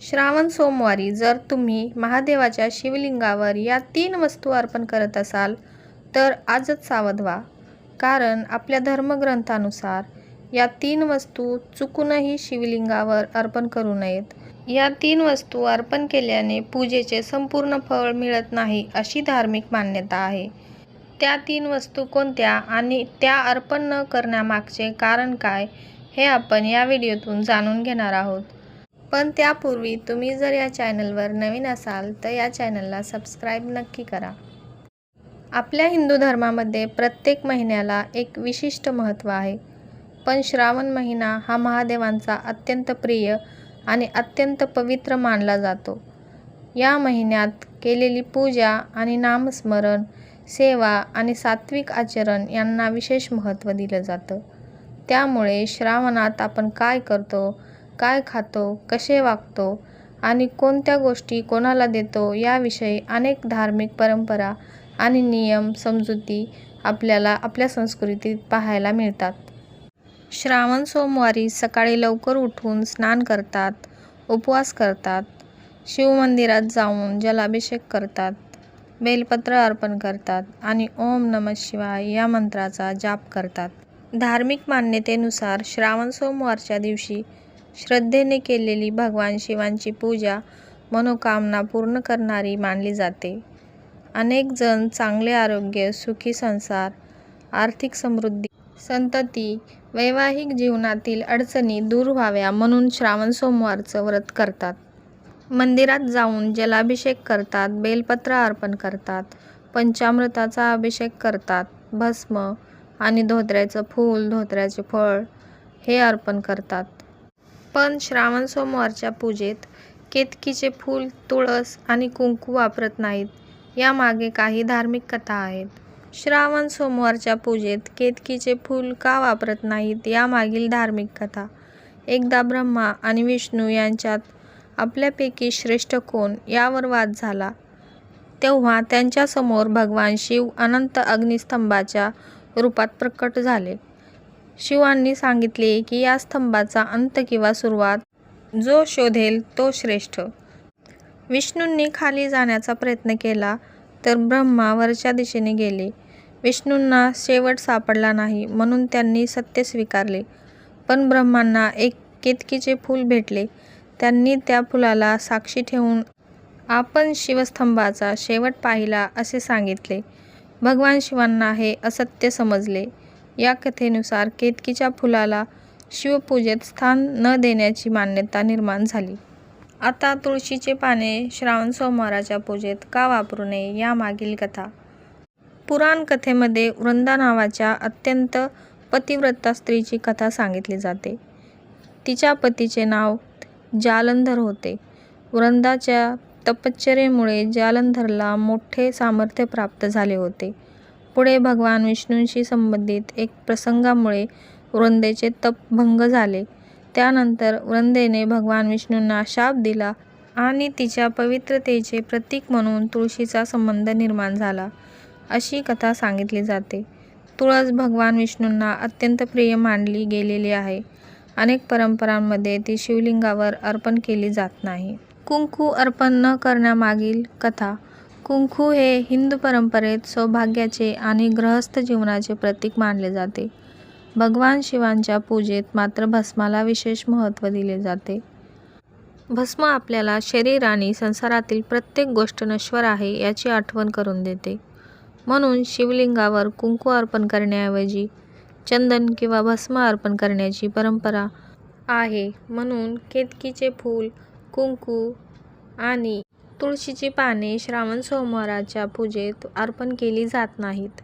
श्रावण सोमवारी जर तुम्ही महादेवाच्या शिवलिंगावर या 3 वस्तू अर्पण करत असाल तर आजच सावध व्हा, कारण आपल्या धर्मग्रंथानुसार या 3 वस्तू चुकूनही शिवलिंगावर अर्पण करू नयेत. या 3 वस्तू अर्पण केल्याने पूजेचे संपूर्ण फळ मिळत नाही अशी धार्मिक मान्यता आहे. त्या 3 वस्तू कोणत्या आणि त्या अर्पण न करण्यामागचे कारण काय हे आपण या व्हिडिओतून जाणून घेणार आहोत. पण त्यापूर्वी तुम्ही जर या चॅनलवर नवीन असाल तर या चॅनलला सबस्क्राईब नक्की करा. आपल्या हिंदू धर्मामध्ये प्रत्येक महिन्याला एक विशिष्ट महत्त्व आहे, पण श्रावण महिना हा महादेवांचा अत्यंत प्रिय आणि अत्यंत पवित्र मानला जातो. या महिन्यात केलेली पूजा आणि नामस्मरण, सेवा आणि सात्विक आचरण यांना विशेष महत्त्व दिलं जातं. त्यामुळे श्रावणात आपण काय करतो, काय खातो, कसे वागतो आणि कोणत्या गोष्टी कोणाला देतो याविषयी अनेक धार्मिक परंपरा आणि नियम समजुती आपल्याला आपल्या संस्कृतीत पाहायला मिळतात. श्रावण सोमवारी सकाळी लवकर उठून स्नान करतात, उपवास करतात, शिवमंदिरात जाऊन जलाभिषेक करतात, बेलपत्र अर्पण करतात आणि ओम नमः शिवाय या मंत्राचा जाप करतात. धार्मिक मान्यतेनुसार श्रावण सोमवारच्या दिवशी श्रद्धेने केलेली भगवान शिवांची पूजा मनोकामना पूर्ण करणारी मानली जाते. अनेक जण चांगले आरोग्य, सुखी संसार, आर्थिक समृद्धी, संतती, वैवाहिक जीवनातील अडचणी दूर व्हाव्या म्हणून श्रावण सोमवारचं व्रत करतात. मंदिरात जाऊन जलाभिषेक करतात, बेलपत्र अर्पण करतात, पंचामृताचा अभिषेक करतात, भस्म आणि धोत्र्याचं फूल, धोत्र्याचे फळ हे अर्पण करतात. पण श्रावण सोमवारच्या पूजेत केतकीचे फूल, तुळस आणि कुंकू वापरत नाहीत. यामागे काही धार्मिक कथा आहेत. श्रावण सोमवारच्या पूजेत केतकीचे फूल का वापरत नाहीत यामागील धार्मिक कथा. एकदा ब्रह्मा आणि विष्णू यांच्यात आपल्यापैकी श्रेष्ठ कोण यावर वाद झाला. तेव्हा त्यांच्यासमोर भगवान शिव अनंत अग्निस्तंभाच्या रूपात प्रकट झाले. शिवांनी सांगितले की या स्तंभाचा अंत किंवा सुरुवात जो शोधेल तो श्रेष्ठ. विष्णूंनी खाली जाण्याचा प्रयत्न केला तर ब्रह्मा वरच्या दिशेने गेले. विष्णूंना शेवट सापडला नाही म्हणून त्यांनी सत्य स्वीकारले. पण ब्रह्मांना एक केतकीचे फूल भेटले. त्यांनी त्या फुलाला साक्षी ठेवून आपण शिवस्तंभाचा शेवट पाहिला असे सांगितले. भगवान शिवांना हे असत्य समजले. या कथेनुसार केतकीच्या फुलाला शिवपूजेत स्थान न देण्याची मान्यता निर्माण झाली. आता तुळशीचे पाने श्रावण सोमवाराच्या पूजेत का वापरू नये यामागील कथा. पुराण कथेमध्ये वृंदा नावाच्या अत्यंत पतिव्रता स्त्रीची कथा सांगितली जाते. तिच्या पतीचे नाव जालंधर होते. वृंदाच्या तपश्चर्येमुळे जालंधरला मोठे सामर्थ्य प्राप्त झाले होते. पुढे भगवान विष्णूंशी संबंधित एक प्रसंगामुळे वृंदेचे तप भंग झाले. त्यानंतर वृंदेने भगवान विष्णूंना शाप दिला आणि तिच्या पवित्रतेचे प्रतीक म्हणून तुळशीचा संबंध निर्माण झाला, अशी कथा सांगितली जाते. तुळस भगवान विष्णूंना अत्यंत प्रिय मानली गेलेली आहे. अनेक परंपरांमध्ये ती शिवलिंगावर अर्पण केली जात नाही. कुंकू अर्पण न करण्यामागील कथा. कुंकू हे हिंदू परंपरेत सौभाग्याचे आणि गृहस्थ जीवनाचे प्रतीक मानले जाते. भगवान शिवांच्या पूजेत मात्र भस्माला विशेष महत्त्व दिले जाते. भस्म आपल्याला शरीर आणि संसारातील प्रत्येक गोष्ट नश्वर आहे याची आठवण करून देते. म्हणून शिवलिंगावर कुंकू अर्पण करण्याऐवजी चंदन किंवा भस्म अर्पण करण्याची परंपरा आहे. म्हणून केतकीचे फूल, कुंकू आणि तुळशीची पाने श्रावण सोमवाराच्या पूजेत अर्पण केली जात नाहीत.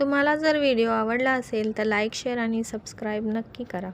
तुम्हाला जर व्हिडिओ आवडला असेल तर लाईक, शेअर आणि सबस्क्राईब नक्की करा.